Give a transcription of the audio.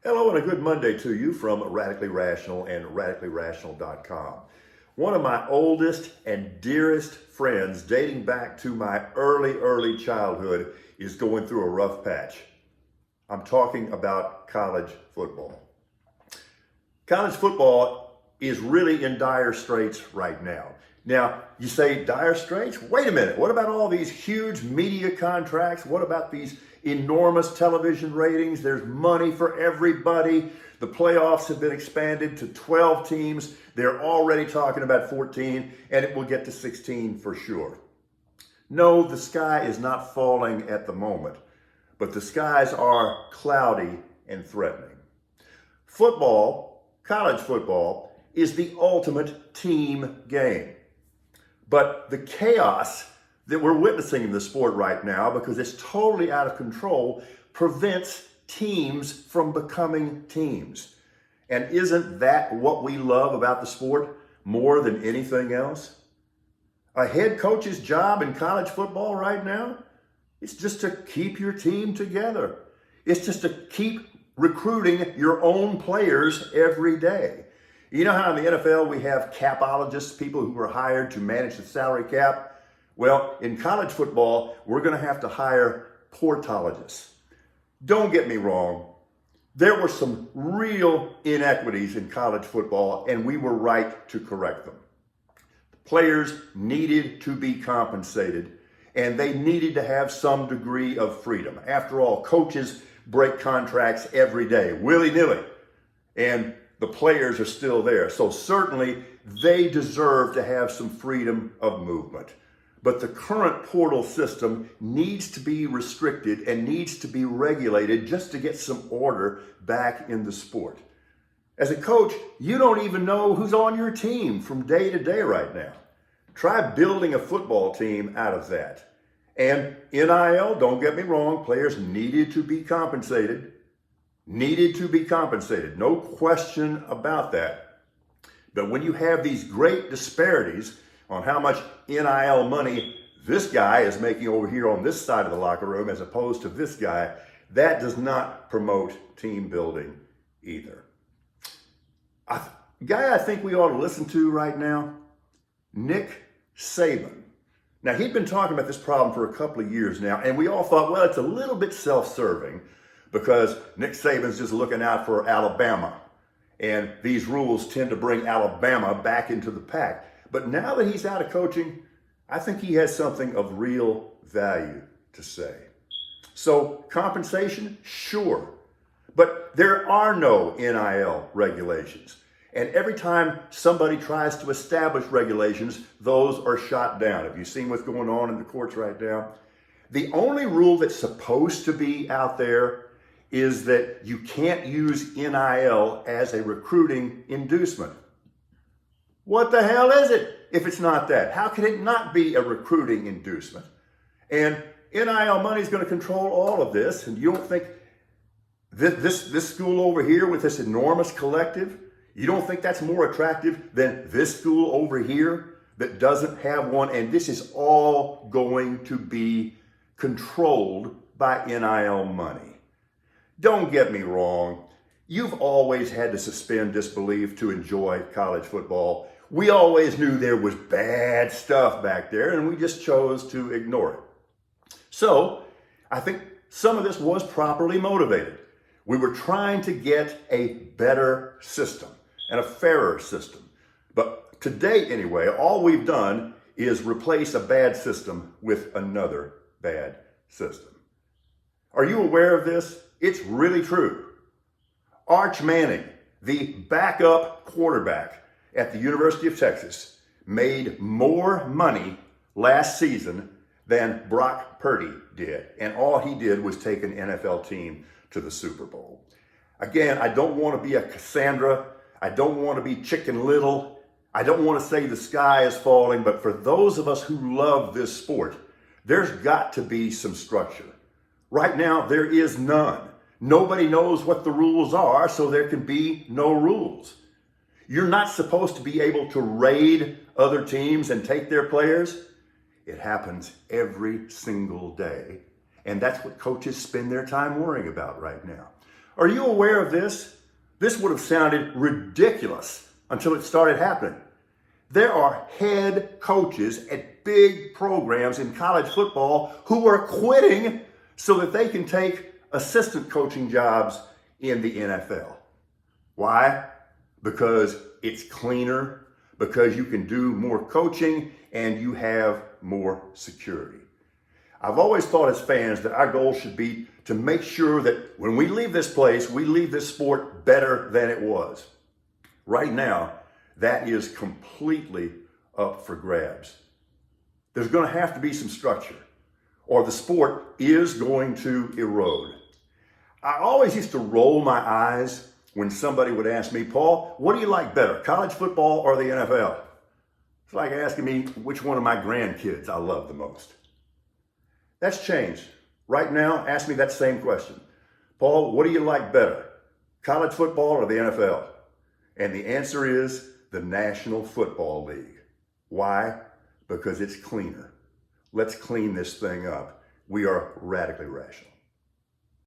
Hello and a good Monday to you from Radically Rational and radicallyrational.com. One of my oldest and dearest friends, dating back to my early childhood, is going through a rough patch. I'm talking about college football. College football is really in dire straits right now. Now, you say dire straits? Wait a minute. What about all these huge media contracts? What about these enormous television ratings? There's money for everybody. The playoffs have been expanded to 12 teams. They're already talking about 14, and it will get to 16 for sure. No, the sky is not falling at the moment, but the skies are cloudy and threatening. Football, college football, is the ultimate team game. But the chaos that we're witnessing in the sport right now, because it's totally out of control, prevents teams from becoming teams. And isn't that what we love about the sport more than anything else? A head coach's job in college football right now is just to keep your team together. It's just to keep recruiting your own players every day. You know how in the NFL we have capologists, people who are hired to manage the salary cap? Well, in college football, we're going to have to hire portologists. Don't get me wrong. There were some real inequities in college football, and we were right to correct them. Players needed to be compensated, and they needed to have some degree of freedom. After all, coaches break contracts every day, willy-nilly, and the players are still there. So certainly they deserve to have some freedom of movement. But the current portal system needs to be restricted and needs to be regulated just to get some order back in the sport. As a coach, you don't even know who's on your team from day to day right now. Try building a football team out of that. And NIL, don't get me wrong, players needed to be compensated. No question about that. But when you have these great disparities on how much NIL money this guy is making over here on this side of the locker room as opposed to this guy, that does not promote team building either. Guy I think we ought to listen to right now, Nick Saban. Now, he'd been talking about this problem for a couple of years now, and we all thought, well, it's a little bit self-serving because Nick Saban's just looking out for Alabama. And these rules tend to bring Alabama back into the pack. But now that he's out of coaching, I think he has something of real value to say. So compensation, sure. But there are no NIL regulations. And every time somebody tries to establish regulations, those are shot down. Have you seen what's going on in the courts right now? The only rule that's supposed to be out there is that you can't use NIL as a recruiting inducement. What the hell is it if it's not that? How can it not be a recruiting inducement? And NIL money is going to control all of this, and you don't think this school over here with this enormous collective, you don't think that's more attractive than this school over here that doesn't have one? And this is all going to be controlled by NIL money. Don't get me wrong. You've always had to suspend disbelief to enjoy college football. We always knew there was bad stuff back there, and we just chose to ignore it. So I think some of this was properly motivated. We were trying to get a better system and a fairer system. But to date, anyway, all we've done is replace a bad system with another bad system. Are you aware of this? It's really true. Arch Manning, the backup quarterback at the University of Texas, made more money last season than Brock Purdy did. And all he did was take an NFL team to the Super Bowl. Again, I don't want to be a Cassandra. I don't want to be Chicken Little. I don't want to say the sky is falling. But for those of us who love this sport, there's got to be some structure. Right now, there is none. Nobody knows what the rules are, so there can be no rules. You're not supposed to be able to raid other teams and take their players. It happens every single day. And that's what coaches spend their time worrying about right now. Are you aware of this? This would have sounded ridiculous until it started happening. There are head coaches at big programs in college football who are quitting so that they can take assistant coaching jobs in the NFL. Why? Because it's cleaner, because you can do more coaching and you have more security. I've always thought as fans that our goal should be to make sure that when we leave this place, we leave this sport better than it was. Right now, that is completely up for grabs. There's going to have to be some structure, or the sport is going to erode. I always used to roll my eyes when somebody would ask me, Paul, what do you like better, college football or the NFL? It's like asking me which one of my grandkids I love the most. That's changed. Right now, ask me that same question. Paul, what do you like better, college football or the NFL? And the answer is the National Football League. Why? Because it's cleaner. Let's clean this thing up. We are radically rational.